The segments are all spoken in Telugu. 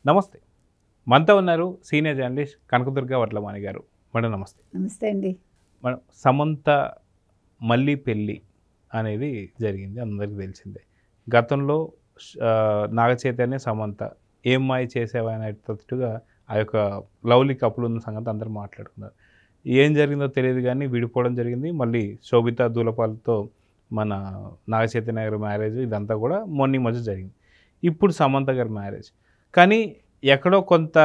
నమస్తే. మనతో ఉన్నారు సీనియర్ జర్నలిస్ట్ కనకదుర్గ వడ్లమాని గారు. మేడం నమస్తే. నమస్తే అండి. మేడం, సమంత మళ్ళీ పెళ్ళి అనేది జరిగింది, అందరికీ తెలిసిందే. గతంలో నాగ చైతన్య సమంత ఏం మాయ చేసావా అనేటట్టుగా ఆ యొక్క లవ్లీ కపుల్ ఉన్న సంగతి అందరూ మాట్లాడుకున్నారు. ఏం జరిగిందో తెలియదు కానీ విడిపోవడం జరిగింది. మళ్ళీ శోభిత దూలపాలతో మన నాగ చైతన్య గారి మ్యారేజ్ ఇదంతా కూడా మొన్న మధ్య జరిగింది. ఇప్పుడు సమంత గారి మ్యారేజ్ కానీ ఎక్కడో కొంత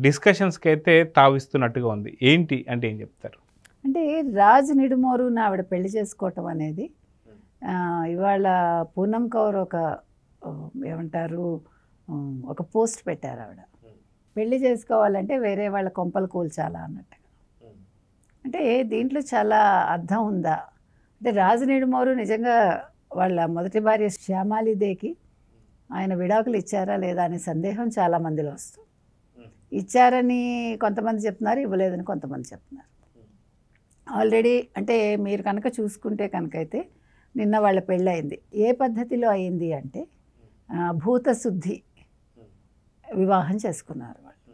డిస్కషన్స్కి అయితే తావిస్తున్నట్టుగా ఉంది. ఏంటి అంటే ఏం చెప్తారు? అంటే రాజ్ నిడుమోరుని ఆవిడ పెళ్లి చేసుకోవటం అనేది ఇవాళ పూనం కౌర్ ఏమంటారు ఒక పోస్ట్ పెట్టారు. ఆవిడ పెళ్లి చేసుకోవాలంటే వేరే వాళ్ళ కొంపలు కూల్చాలా అన్నట్టుగా. అంటే దీంట్లో చాలా అర్థం ఉందా అంటే రాజ్ నిడుమోరు నిజంగా వాళ్ళ మొదటి భార్య శ్యామాలిదేకి ఆయన విడాకులు ఇచ్చారా లేదా అనే సందేహం చాలా మందిలో వస్తుంది. ఇచ్చారని కొంతమంది చెప్తున్నారు, ఇవ్వలేదని కొంతమంది చెప్తున్నారు. ఆల్రెడీ అంటే మీరు కనుక చూసుకుంటే కనుకైతే నిన్న వాళ్ళ పెళ్ళయింది. ఏ పద్ధతిలో అయింది అంటే భూతశుద్ధి వివాహం చేసుకున్నారు వాళ్ళు.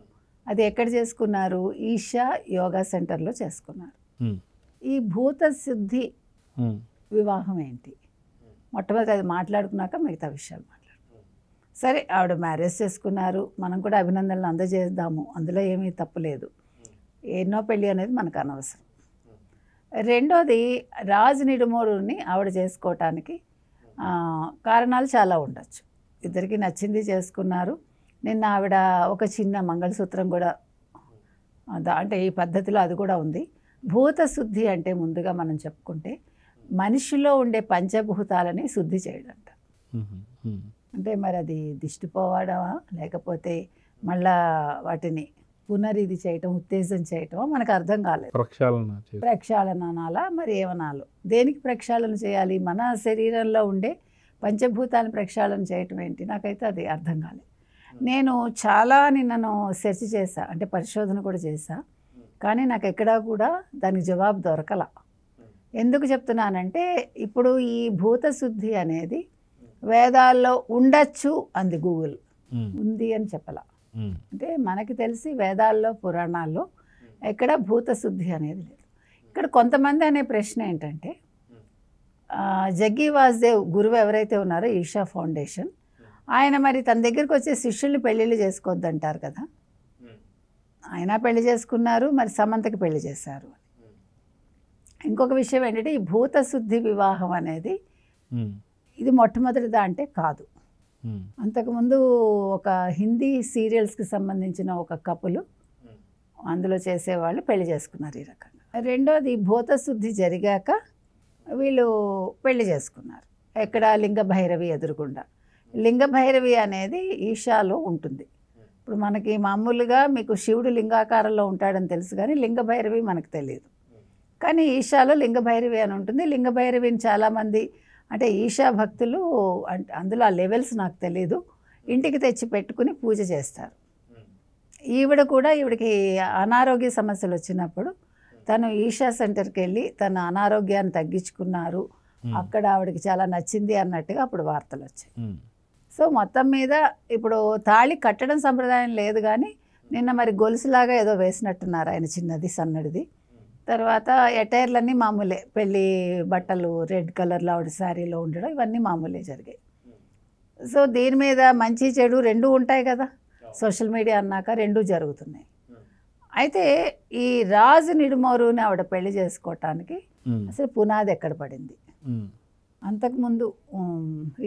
అది ఎక్కడ చేసుకున్నారు? ఈషా యోగా సెంటర్లో చేసుకున్నారు. ఈ భూతశుద్ధి వివాహం ఏంటి? మొట్టమొదటి అది మాట్లాడుకున్నాక మిగతా విషయాలు సరే. ఆవిడ మ్యారేజ్ చేసుకున్నారు, మనం కూడా అభినందనలు అందజేద్దాము, అందులో ఏమీ తప్పులేదు. ఎన్నో పెళ్ళి అనేది మనకు అనవసరం. రెండోది, రాజ్ నిడుమోరుని ఆవిడ చేసుకోవటానికి కారణాలు చాలా ఉండొచ్చు. ఇద్దరికి నచ్చింది చేసుకున్నారు. నిన్న ఆవిడ ఒక చిన్న మంగళసూత్రం కూడా అంటే ఈ పద్ధతిలో అది కూడా ఉంది. భూతశుద్ధి అంటే ముందుగా మనం చెప్పుకుంటే మనిషిలో ఉండే పంచభూతాలని శుద్ధి చేయడంట. అంటే మరి అది దిష్టి పోవడమా లేకపోతే మళ్ళా వాటిని పునరిది చేయటం, ఉత్తేజం చేయటమో మనకు అర్థం కాలేదు. ప్రక్షాళన అనాలా మరి ఏమనాలో? దేనికి ప్రక్షాళన చేయాలి? మన శరీరంలో ఉండే పంచభూతాలను ప్రక్షాళన చేయటం ఏంటి? నాకైతే అది అర్థం కాలేదు. నేను చాలా నిన్నను సెర్చ్ చేశా, అంటే పరిశోధన కూడా చేశా, కానీ నాకు ఎక్కడా కూడా దానికి జవాబు దొరకల. ఎందుకు చెప్తున్నానంటే ఇప్పుడు ఈ భూతశుద్ధి అనేది వేదాల్లో ఉండొచ్చు అంది గూగుల్, ఉంది అని చెప్పలా. అంటే మనకి తెలిసి వేదాల్లో పురాణాల్లో ఎక్కడ భూతశుద్ధి అనేది లేదు. ఇక్కడ కొంతమంది అనే ప్రశ్న ఏంటంటే జగ్గి వాసుదేవ్ గురువు ఎవరైతే ఉన్నారో ఈషా ఫౌండేషన్, ఆయన మరి తన దగ్గరికి వచ్చే శిష్యుల్ని పెళ్ళిళ్ళు చేసుకోవద్దంటారు కదా. ఆయన పెళ్లి చేసుకున్నారు, మరి సమంతకి పెళ్లి చేశారు. ఇంకొక విషయం ఏంటంటే ఈ భూతశుద్ధి వివాహం అనేది ఇది మొట్టమొదటిదా అంటే కాదు. అంతకుముందు ఒక హిందీ సీరియల్స్కి సంబంధించిన ఒక కపులు అందులో చేసేవాళ్ళు పెళ్లి చేసుకున్నారు ఈ రకంగా. రెండోది, భూతశుద్ధి జరిగాక వీళ్ళు పెళ్లి చేసుకున్నారు. ఎక్కడ? లింగ భైరవి ఎదురుగుండా. లింగ భైరవి అనేది ఈషాలో ఉంటుంది. ఇప్పుడు మనకి మామూలుగా మీకు శివుడు లింగాకారంలో ఉంటాడని తెలుసు, కానీ లింగ భైరవి మనకు తెలియదు. కానీ ఈషాలో లింగ భైరవి అని ఉంటుంది. లింగ భైరవిని చాలామంది అంటే ఈషా భక్తులు అంటే అందులో ఆ లెవెల్స్ నాకు తెలీదు, ఇంటికి తెచ్చి పెట్టుకుని పూజ చేస్తారు. ఈవిడ కూడా ఈవిడికి అనారోగ్య సమస్యలు వచ్చినప్పుడు తను ఈషా సెంటర్కి వెళ్ళి తన అనారోగ్యాన్ని తగ్గించుకున్నారు. అక్కడ ఆవిడకి చాలా నచ్చింది అన్నట్టుగా అప్పుడు వార్తలు వచ్చాయి. సో మొత్తం మీద ఇప్పుడు తాళి కట్టడం సంప్రదాయం లేదు, కానీ నిన్న మరి గొలుసులాగా ఏదో వేసినట్టున్నారు ఆయన, చిన్నది సన్నడిది. తర్వాత ఎటైర్లన్నీ మామూలే, పెళ్ళి బట్టలు రెడ్ కలర్లో ఆవిడ శారీలో ఉండడం ఇవన్నీ మామూలే జరిగాయి. సో దీని మీద మంచి చెడు రెండూ ఉంటాయి కదా, సోషల్ మీడియా అన్నాక రెండూ జరుగుతున్నాయి. అయితే ఈ రాజు నిడుమోరుని ఆవిడ పెళ్లి చేసుకోవటానికి అసలు పునాది ఎక్కడ పడింది? అంతకుముందు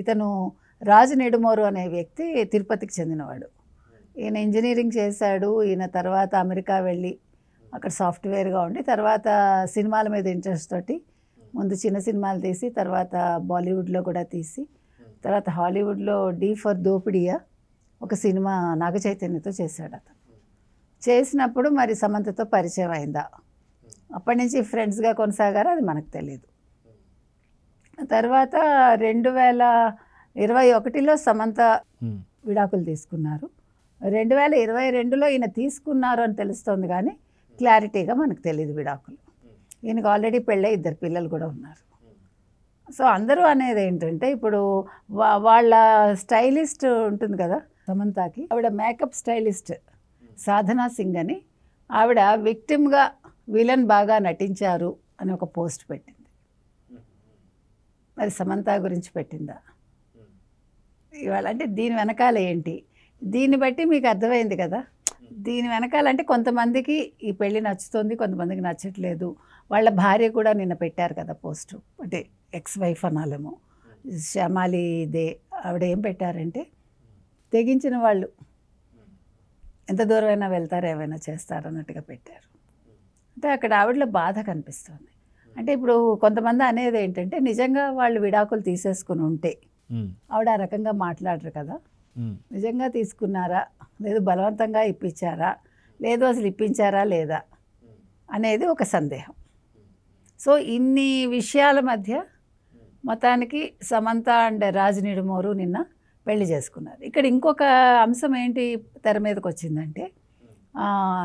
ఇతను రాజు నిడుమోరు అనే వ్యక్తి తిరుపతికి చెందినవాడు. ఈయన ఇంజనీరింగ్ చేశాడు. ఈయన తర్వాత అమెరికా వెళ్ళి అక్కడ సాఫ్ట్వేర్గా ఉండి తర్వాత సినిమాల మీద ఇంట్రెస్ట్ తోటి ముందు చిన్న సినిమాలు తీసి తర్వాత బాలీవుడ్లో కూడా తీసి తర్వాత హాలీవుడ్లో డీ ఫర్ దోపిడియా ఒక సినిమా నాగ చైతన్యతో చేశాడు. అతను చేసినప్పుడు మరి సమంతతో పరిచయం అయిందా, అప్పటి నుంచి ఫ్రెండ్స్గా కొనసాగారా అది మనకు తెలియదు. తర్వాత 2021లో సమంత విడాకులు తీసుకున్నారు. 2022లో ఈయన తీసుకున్నారు అని తెలుస్తోంది, కానీ క్లారిటీగా మనకు తెలియదు విడాకులు. ఈయనకు ఆల్రెడీ పెళ్ళై 2 పిల్లలు కూడా ఉన్నారు. సో అందరూ అనేది ఏంటంటే ఇప్పుడు వాళ్ళ స్టైలిస్ట్ ఉంటుంది కదా సమంతకి. ఆవిడ మేకప్ స్టైలిస్ట్ సాధనా సింగ్ అని, ఆవిడ విక్టిమ్గా విలన్ బాగా నటించారు అని ఒక పోస్ట్ పెట్టింది. మరి సమంత గురించి పెట్టిందా ఇవాళ? అంటే దీని వెనకాల ఏంటి? దీన్ని బట్టి మీకు అర్థమైంది కదా. దీని వెనకాలంటే కొంతమందికి ఈ పెళ్ళి నచ్చుతుంది, కొంతమందికి నచ్చట్లేదు. వాళ్ళ భార్య కూడా నిన్న పెట్టారు కదా పోస్టు, అంటే ఎక్స్ వైఫ్ అనాలేమో, శ్యామాలి దే. ఆవిడ ఏం పెట్టారంటే, తెగించిన వాళ్ళు ఎంత దూరమైనా వెళ్తారు, ఏమైనా చేస్తారు అన్నట్టుగా పెట్టారు. అంటే అక్కడ ఆవిడలో బాధ కనిపిస్తుంది. అంటే ఇప్పుడు కొంతమంది అనేది ఏంటంటే, నిజంగా వాళ్ళు విడాకులు తీసేసుకుని ఉంటే ఆవిడ ఆ రకంగా మాట్లాడరు కదా. నిజంగా తీసుకున్నారా, లేదు బలవంతంగా ఇప్పించారా, లేదు అసలు ఇప్పించారా లేదా అనేది ఒక సందేహం. సో ఇన్ని విషయాల మధ్య మొత్తానికి సమంత అండ్ రాజ్ నిడుమోరు నిన్న పెళ్లి చేసుకున్నారు. ఇక్కడ ఇంకొక అంశం ఏంటి తెర మీదకి వచ్చిందంటే,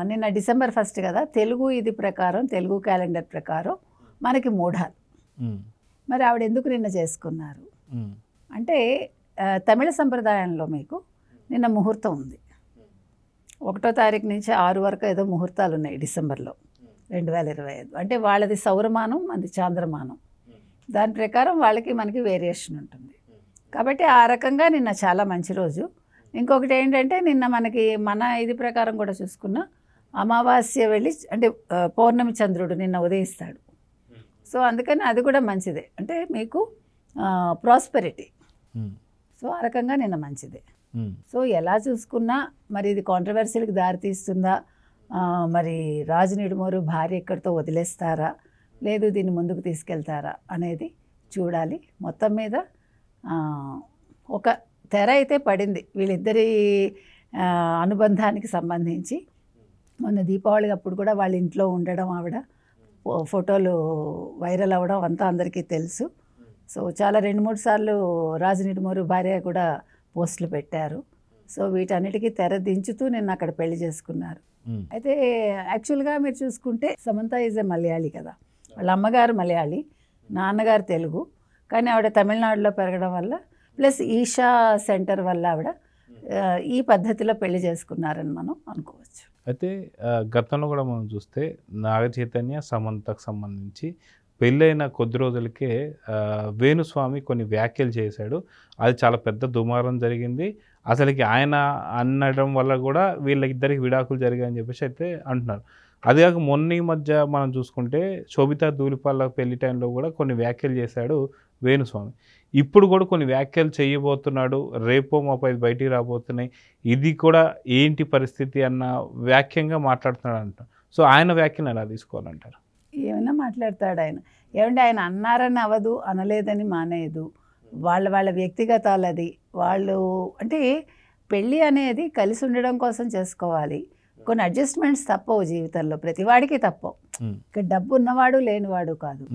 నిన్న December 1 కదా, తెలుగు ఇది ప్రకారం, తెలుగు క్యాలెండర్ ప్రకారం మనకి మూఢాలు. మరి ఆవిడ ఎందుకు నిన్న చేసుకున్నారు అంటే, తమిళ సంప్రదాయంలో మీకు నిన్న ముహూర్తం ఉంది. 1వ తారీఖు నుంచి 6 వరకు ఏదో ముహూర్తాలు ఉన్నాయి డిసెంబర్లో 2025. అంటే వాళ్ళది సౌరమానం, మనది చాంద్రమానం. దాని ప్రకారం వాళ్ళకి మనకి వేరియేషన్ ఉంటుంది. కాబట్టి ఆ రకంగా నిన్న చాలా మంచి రోజు. ఇంకొకటి ఏంటంటే, నిన్న మనకి మన ఇది ప్రకారం కూడా చూసుకున్న అమావాస్య వెళ్ళి, అంటే పౌర్ణమి చంద్రుడు నిన్న ఉదయిస్తాడు. సో అందుకని అది కూడా మంచిదే, అంటే మీకు ప్రాస్పెరిటీ. సో ఆ రకంగా నిన్న మంచిదే. సో ఎలా చూసుకున్నా మరి ఇది కాంట్రవర్సీలకు దారితీస్తుందా, మరి రాజు నిడుమోరు భార్య ఇక్కడితో వదిలేస్తారా, లేదు దీన్ని ముందుకు తీసుకెళ్తారా అనేది చూడాలి. మొత్తం మీద ఒక తెర అయితే పడింది వీళ్ళిద్దరి అనుబంధానికి సంబంధించి. మొన్న దీపావళి అప్పుడు కూడా వాళ్ళ ఇంట్లో ఉండడం, ఆవిడ ఫోటోలు వైరల్ అవ్వడం అంతా అందరికీ తెలుసు. సో చాలా 2-3 సార్లు రాజు నిడుమోరు భార్య కూడా పోస్టులు పెట్టారు. సో వీటన్నిటికీ తెర దించుతూ నిన్న అక్కడ పెళ్లి చేసుకున్నారు. అయితే యాక్చువల్గా మీరు చూసుకుంటే సమంత ఈజ్ ఏ మలయాళీ కదా, వాళ్ళ అమ్మగారు మలయాళీ, నాన్నగారు తెలుగు. కానీ ఆవిడ తమిళనాడులో పెరగడం వల్ల, ప్లస్ ఈషా సెంటర్ వల్ల ఆవిడ ఈ పద్ధతిలో పెళ్లి చేసుకున్నారని మనం అనుకోవచ్చు. అయితే గతంలో కూడా మనం చూస్తే నాగ చైతన్య సమంతకు సంబంధించి పెళ్ళైన కొద్ది రోజులకే వేణుస్వామి కొన్ని వ్యాఖ్యలు చేశాడు. అది చాలా పెద్ద దుమారం జరిగింది. అసలుకి ఆయన అనడం వల్ల కూడా వీళ్ళిద్దరికి విడాకులు జరిగాయని చెప్పేసి అయితే అంటున్నారు. అది కాక మొన్న ఈ మధ్య మనం చూసుకుంటే శోభితా ధూళిపాల పెళ్లి టైంలో కూడా కొన్ని వ్యాఖ్యలు చేశాడు వేణుస్వామి. ఇప్పుడు కూడా కొన్ని వ్యాఖ్యలు చేయబోతున్నాడు, రేపో మాపై బయటికి రాబోతున్నాయి, ఇది కూడా ఏంటి పరిస్థితి అన్న వ్యాఖ్యంగా మాట్లాడుతున్నాడు అంట. సో ఆయన వ్యాఖ్యను ఎలా తీసుకోవాలంటారు? ఏమైనా మాట్లాడతాడు ఆయన. ఏమంటే ఆయన అన్నారని అవదు, అనలేదని మానేయదు. వాళ్ళ వ్యక్తిగతాలు అది. వాళ్ళు అంటే పెళ్ళి అనేది కలిసి ఉండడం కోసం చేసుకోవాలి. కొన్ని అడ్జస్ట్మెంట్స్ తప్పవు జీవితంలో, ప్రతివాడికి తప్పవు. ఇక్కడ డబ్బు ఉన్నవాడు లేనివాడు కాదు.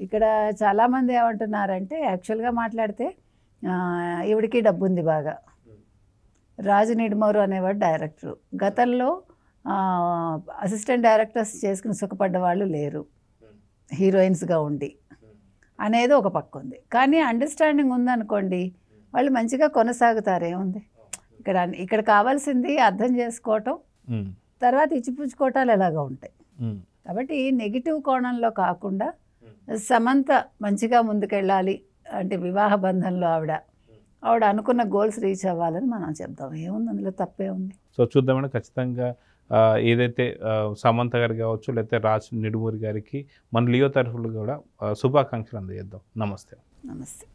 ఇక్కడ చాలామంది ఏమంటున్నారంటే, యాక్చువల్గా మాట్లాడితే ఈవిడికి డబ్బు ఉంది బాగా. రాజు నిడుమోరు అనేవాడు డైరెక్టరు. గతంలో అసిస్టెంట్ డైరెక్టర్స్ చేసుకుని సుఖపడ్డ వాళ్ళు లేరు హీరోయిన్స్గా ఉండి అనేది ఒక పక్క ఉంది. కానీ అండర్స్టాండింగ్ ఉందనుకోండి, వాళ్ళు మంచిగా కొనసాగుతారు. ఏముంది ఇక్కడ కావాల్సింది అర్థం చేసుకోవటం, తర్వాత ఇచ్చిపుచ్చుకోవటాలు ఎలాగా ఉంటాయి. కాబట్టి నెగిటివ్ కోణంలో కాకుండా సమంత మంచిగా ముందుకెళ్ళాలి అంటే, వివాహ బంధంలో ఆవిడ అనుకున్న గోల్స్ రీచ్ అవ్వాలని మనం చెప్తాం. ఏముంది అందులో, తప్పే ఉంది. సో చూద్దామంటే ఖచ్చితంగా ఏదైతే సమంత గారు కావచ్చు, లేకపోతే రాజ్ నిడుమూరి గారికి మన లియో తరఫులు కూడా శుభాకాంక్షలు అందజేద్దాం. నమస్తే. నమస్తే.